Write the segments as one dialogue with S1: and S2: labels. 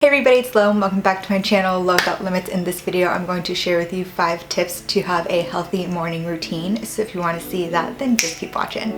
S1: Hey everybody, it's Lo and welcome back to my channel, Lo Without Limits. In this video, I'm going to share with you 5 tips to have a healthy morning routine. So if you want to see that, then just keep watching.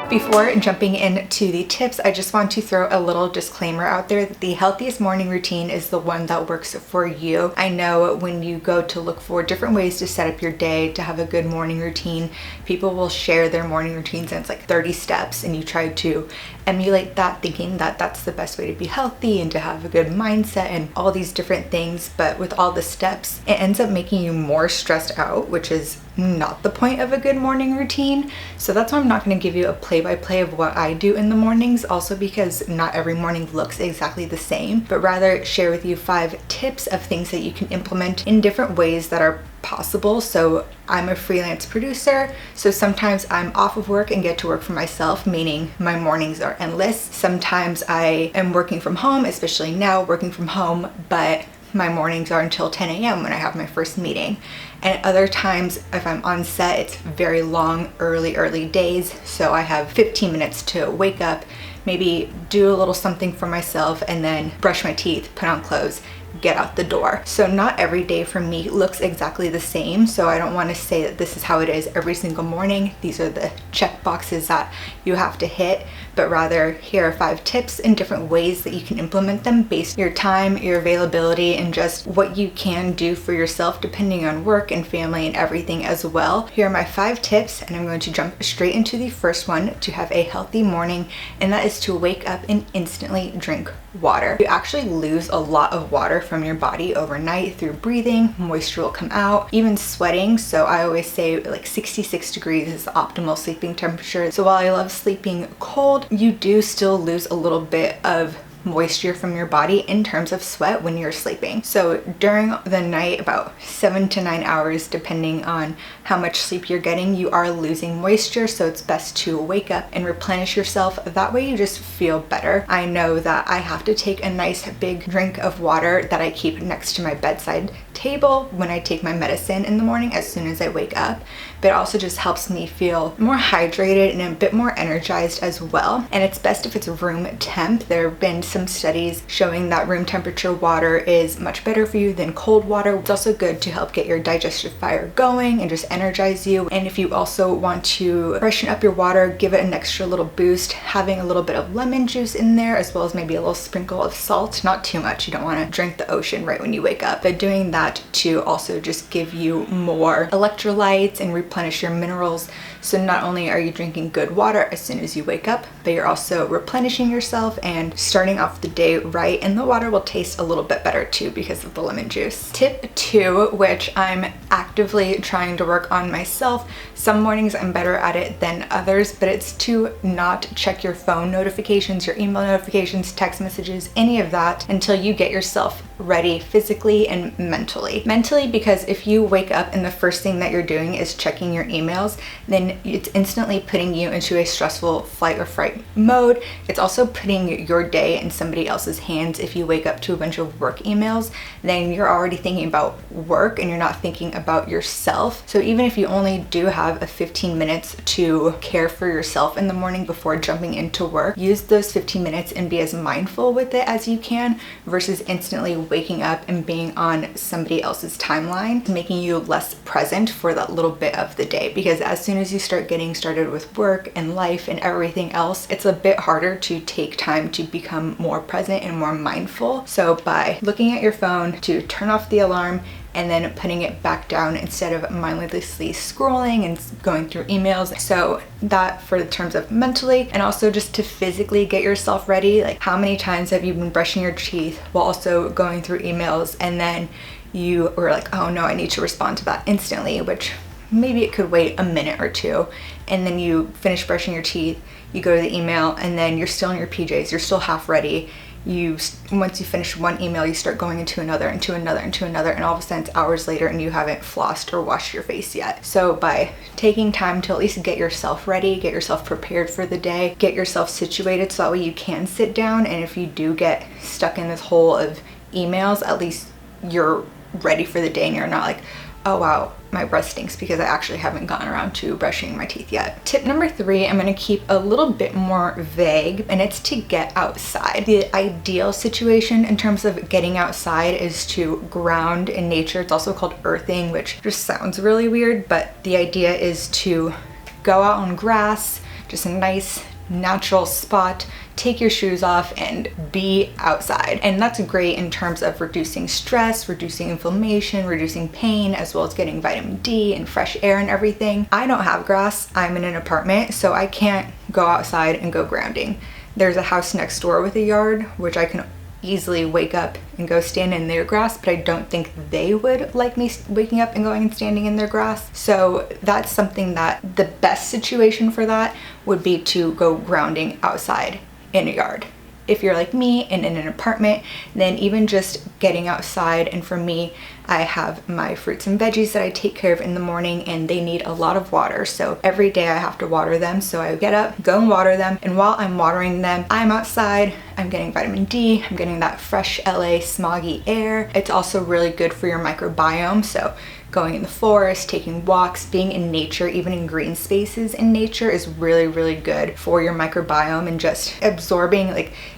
S1: Before jumping into the tips, I just want to throw a little disclaimer out there that the healthiest morning routine is the one that works for you. I know when you go to look for different ways to set up your day to have a good morning routine, people will share their morning routines and it's like 30 steps and you try to emulate that thinking that that's the best way to be healthy and to have a good mindset and all these different things. But with all the steps, it ends up making you more stressed out, which is not the point of a good morning routine. So that's why I'm not going to give you a play-by-play of what I do in the mornings, also because not every morning looks exactly the same, but rather share with you 5 tips of things that you can implement in different ways that are possible. So I'm a freelance producer, so sometimes I'm off of work and get to work for myself, meaning my mornings are endless. Sometimes I am working from home, especially now working from home, but my mornings are until 10 a.m. when I have my first meeting. And other times, if I'm on set, it's very long, early days. So I have 15 minutes to wake up, maybe do a little something for myself, and then brush my teeth, put on clothes, get out the door. So not every day for me looks exactly the same. So I don't want to say that this is how it is every single morning. These are the check boxes that you have to hit, but rather here are 5 tips and different ways that you can implement them based on your time, your availability, and just what you can do for yourself depending on work and family and everything as well. Here are my 5 tips, and I'm going to jump straight into the first one to have a healthy morning, and that is to wake up and instantly drink water. You actually lose a lot of water from your body overnight through breathing. Moisture will come out, even sweating. So I always say like 66 degrees is the optimal sleeping temperature. So while I love sleeping cold, you do still lose a little bit of moisture from your body in terms of sweat when you're sleeping. So during the night, about 7 to 9 hours, depending on how much sleep you're getting, you are losing moisture. So it's best to wake up and replenish yourself. That way you just feel better. I know that I have to take a nice big drink of water that I keep next to my bedside table when I take my medicine in the morning as soon as I wake up, but it also just helps me feel more hydrated and a bit more energized as well. And it's best if it's room temp. There have been some studies showing that room temperature water is much better for you than cold water. It's also good to help get your digestive fire going and just energize you. And if you also want to freshen up your water, give it an extra little boost, having a little bit of lemon juice in there, as well as maybe a little sprinkle of salt, not too much. You don't want to drink the ocean right when you wake up, but doing that to also just give you more electrolytes and replenish your minerals. So not only are you drinking good water as soon as you wake up, but you're also replenishing yourself and starting off the day right, and the water will taste a little bit better too because of the lemon juice. Tip 2, which I'm actively trying to work on myself. Some mornings I'm better at it than others, but it's to not check your phone notifications, your email notifications, text messages, any of that until you get yourself ready physically and mentally. Mentally, because if you wake up and the first thing that you're doing is checking your emails, then it's instantly putting you into a stressful flight or fright mode. It's also putting your day in somebody else's hands. If you wake up to a bunch of work emails, then you're already thinking about work and you're not thinking about yourself. So even if you only do have a 15 minutes to care for yourself in the morning before jumping into work, use those 15 minutes and be as mindful with it as you can versus instantly waking up and being on somebody else's timeline, making you less present for that little bit of the day. Because as soon as you start getting started with work and life and everything else, it's a bit harder to take time to become more present and more mindful. So by looking at your phone to turn off the alarm and then putting it back down instead of mindlessly scrolling and going through emails. So that for the terms of mentally, and also just to physically get yourself ready. Like how many times have you been brushing your teeth while also going through emails, and then you were like, oh no, I need to respond to that instantly, which maybe it could wait a minute or two, and then you finish brushing your teeth, you go to the email, and then you're still in your PJs, you're still half ready. Once you finish one email, you start going into another, and all of a sudden it's hours later and you haven't flossed or washed your face yet. So by taking time to at least get yourself ready, get yourself prepared for the day, get yourself situated so that way you can sit down, and if you do get stuck in this hole of emails, at least you're ready for the day and you're not like, oh wow, my breath stinks because I actually haven't gotten around to brushing my teeth yet. Tip number 3, I'm gonna keep a little bit more vague, and it's to get outside. The ideal situation in terms of getting outside is to ground in nature. It's also called earthing, which just sounds really weird, but the idea is to go out on grass, just a nice natural spot, take your shoes off and be outside. And that's great in terms of reducing stress, reducing inflammation, reducing pain, as well as getting vitamin D and fresh air and everything. I don't have grass. I'm in an apartment, so I can't go outside and go grounding. There's a house next door with a yard, which I can easily wake up and go stand in their grass, but I don't think they would like me waking up and going and standing in their grass. So that's something that the best situation for that would be to go grounding outside in a yard. If you're like me and in an apartment, then even just getting outside, and for me, I have my fruits and veggies that I take care of in the morning, and they need a lot of water. So every day I have to water them. So I get up, go and water them. And while I'm watering them, I'm outside, I'm getting vitamin D, I'm getting that fresh LA smoggy air. It's also really good for your microbiome. So going in the forest, taking walks, being in nature, even in green spaces in nature is really, really good for your microbiome, and just absorbing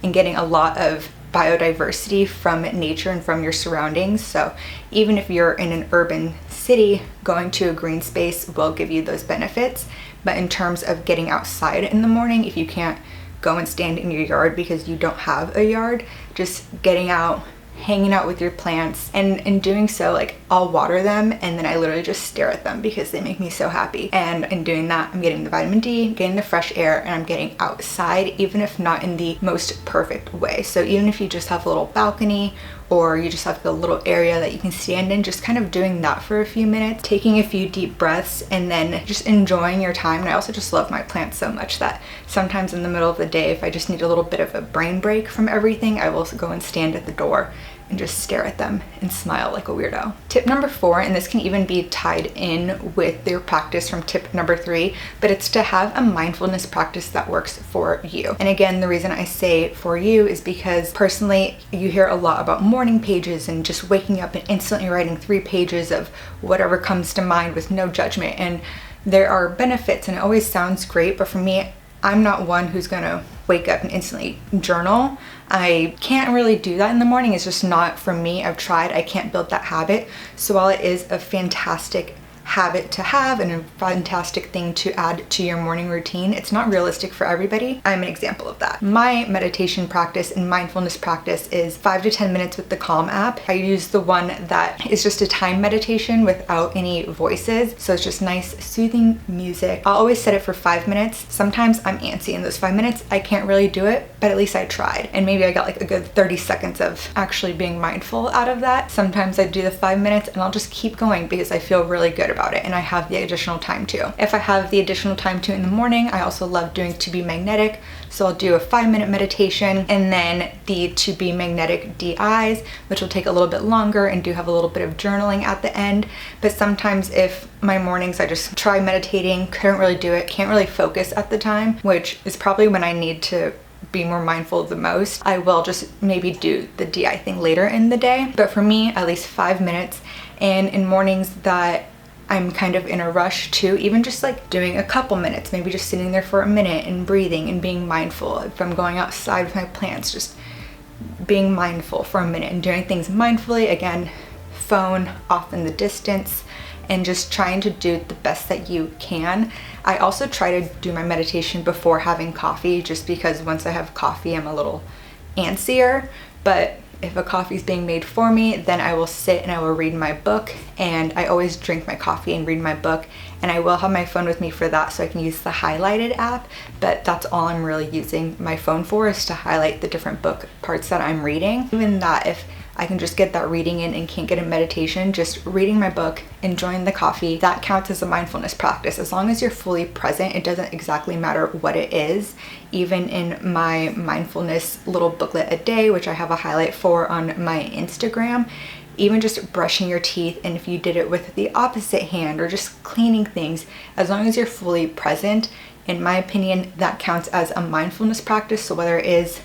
S1: and getting a lot of biodiversity from nature and from your surroundings. So even if you're in an urban city, going to a green space will give you those benefits. But in terms of getting outside in the morning, if you can't go and stand in your yard because you don't have a yard, just getting out, hanging out with your plants, and in doing so, I'll water them and then I literally just stare at them because they make me so happy. And in doing that, I'm getting the vitamin D, getting the fresh air, and I'm getting outside, even if not in the most perfect way. So even if you just have a little balcony, or you just have a little area that you can stand in, just kind of doing that for a few minutes, taking a few deep breaths, and then just enjoying your time. And I also just love my plants so much that sometimes in the middle of the day, if I just need a little bit of a brain break from everything, I will go and stand at the door and just stare at them and smile like a weirdo. Tip number 4, and this can even be tied in with your practice from tip number 3, but it's to have a mindfulness practice that works for you. And again, the reason I say for you is because personally, you hear a lot about morning pages and just waking up and instantly writing 3 pages of whatever comes to mind with no judgment. And there are benefits and it always sounds great, but for me, I'm not one who's gonna wake up and instantly journal. I can't really do that in the morning. It's just not for me. I've tried, I can't build that habit. So while it is a fantastic habit to have and a fantastic thing to add to your morning routine, it's not realistic for everybody. I'm an example of that. My meditation practice and mindfulness practice is 5 to 10 minutes with the Calm app. I use the one that is just a time meditation without any voices. So it's just nice, soothing music. I'll always set it for 5 minutes. Sometimes I'm antsy in those 5 minutes. I can't really do it, but at least I tried. And maybe I got a good 30 seconds of actually being mindful out of that. Sometimes I do the 5 minutes and I'll just keep going because I feel really good about it, and I have the additional time too. If I have the additional time too in the morning, I also love doing To Be Magnetic. So I'll do a 5-minute meditation and then the To Be Magnetic DIs, which will take a little bit longer and do have a little bit of journaling at the end. But sometimes if my mornings I just try meditating, couldn't really do it, can't really focus at the time, which is probably when I need to be more mindful the most, I will just maybe do the DI thing later in the day. But for me, at least 5 minutes. And in mornings that I'm kind of in a rush too, even just doing a couple minutes, maybe just sitting there for a minute and breathing and being mindful. If I'm going outside with my plants, just being mindful for a minute and doing things mindfully. Again, phone off in the distance and just trying to do the best that you can. I also try to do my meditation before having coffee, just because once I have coffee, I'm a little antsier. But if a coffee is being made for me, then I will sit and I will read my book. And I always drink my coffee and read my book. And I will have my phone with me for that, so I can use the highlighted app. But that's all I'm really using my phone for, is to highlight the different book parts that I'm reading. Even that, if I can just get that reading in and can't get a meditation, just reading my book, enjoying the coffee, that counts as a mindfulness practice. As long as you're fully present, it doesn't exactly matter what it is. Even in my mindfulness little booklet a day, which I have a highlight for on my Instagram, even just brushing your teeth, and if you did it with the opposite hand or just cleaning things, as long as you're fully present, in my opinion, that counts as a mindfulness practice. So whether it is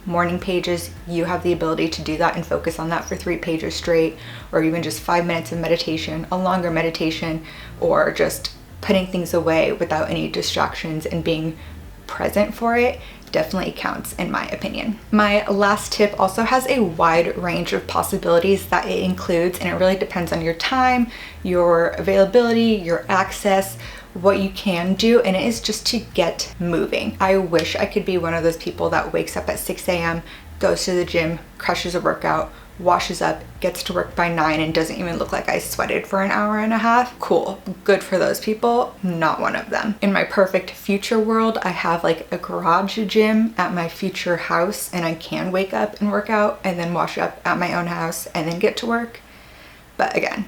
S1: morning pages, you have the ability to do that and focus on that for 3 pages straight, or even just 5 minutes of meditation, a longer meditation, or just putting things away without any distractions and being present for it definitely counts in my opinion. My last tip also has a wide range of possibilities that it includes, and it really depends on your time, your availability, your access, what you can do, and it is just to get moving. I wish I could be one of those people that wakes up at 6 a.m., goes to the gym, crushes a workout, washes up, gets to work by 9 and doesn't even look like I sweated for an hour and a half. Cool, good for those people, not one of them. In my perfect future world, I have like a garage gym at my future house, and I can wake up and work out and then wash up at my own house and then get to work. But again,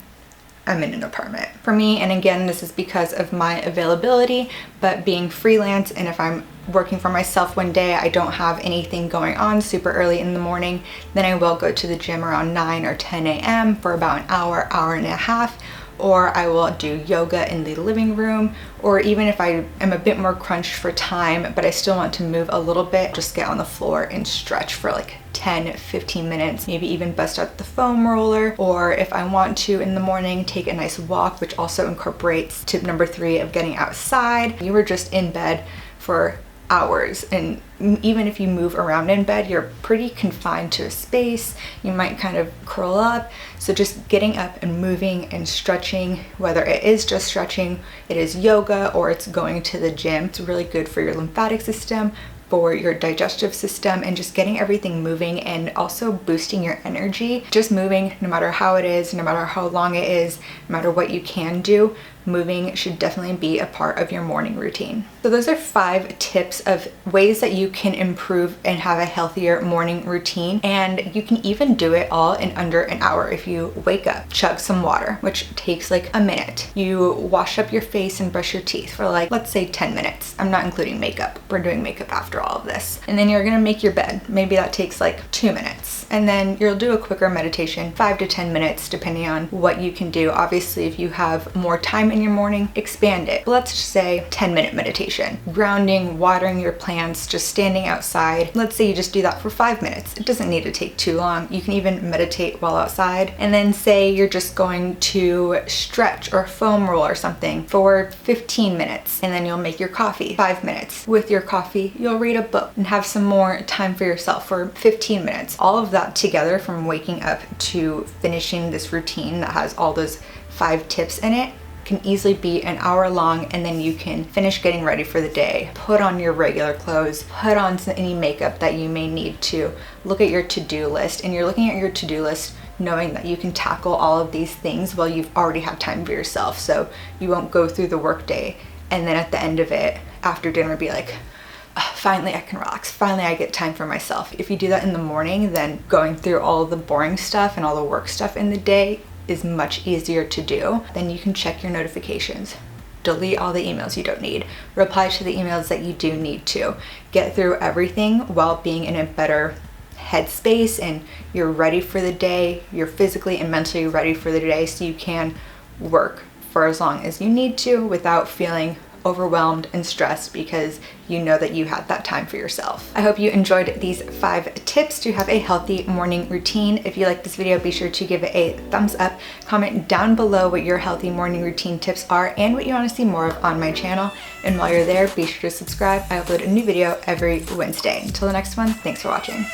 S1: I'm in an apartment. For me, and again, this is because of my availability, but being freelance, and if I'm working for myself one day, I don't have anything going on super early in the morning, then I will go to the gym around 9 or 10 a.m. for about an hour, hour and a half, or I will do yoga in the living room, or even if I am a bit more crunched for time, but I still want to move a little bit, just get on the floor and stretch for like 10-15 minutes, maybe even bust out the foam roller, or if I want to in the morning, take a nice walk, which also incorporates tip number 3 of getting outside. You were just in bed for hours, and even if you move around in bed, you're pretty confined to a space. You might kind of curl up. So just getting up and moving and stretching, whether it is just stretching, it is yoga, or it's going to the gym, it's really good for your lymphatic system, for your digestive system, and just getting everything moving and also boosting your energy. Just moving, no matter how it is, no matter how long it is, no matter what you can do, moving should definitely be a part of your morning routine. So those are 5 tips of ways that you can improve and have a healthier morning routine, and you can even do it all in under an hour. If you wake up, chug some water, which takes like a minute. You wash up your face and brush your teeth for like, let's say 10 minutes. I'm not including makeup. We're doing makeup after all of this. And then you're gonna make your bed. Maybe that takes like 2 minutes. And then you'll do a quicker meditation, 5 to 10 minutes, depending on what you can do. Obviously, if you have more time in your morning, expand it. But let's just say 10-minute meditation, grounding, watering your plants, just standing outside. Let's say you just do that for 5 minutes. It doesn't need to take too long. You can even meditate while outside. And then say you're just going to stretch or foam roll or something for 15 minutes. And then you'll make your coffee, 5 minutes. With your coffee, you'll read a book and have some more time for yourself for 15 minutes. All of that together, from waking up to finishing this routine that has all those 5 tips in it, can easily be an hour long, and then you can finish getting ready for the day, put on your regular clothes, put on any makeup that you may need to, look at your to-do list, and you're looking at your to-do list knowing that you can tackle all of these things while you've already had time for yourself, so you won't go through the workday and then at the end of it, after dinner, be like, "Oh, finally I can relax, finally I get time for myself." If you do that in the morning, then going through all of the boring stuff and all the work stuff in the day is much easier to do. Then you can check your notifications, delete all the emails you don't need, reply to the emails that you do need to, get through everything while being in a better headspace, and you're ready for the day, you're physically and mentally ready for the day, so you can work for as long as you need to without feeling overwhelmed and stressed, because you know that you had that time for yourself. I hope you enjoyed these 5 tips to have a healthy morning routine. If you like this video, be sure to give it a thumbs up, comment down below what your healthy morning routine tips are and what you want to see more of on my channel. And while you're there, be sure to subscribe. I upload a new video every Wednesday. Until the next one, thanks for watching.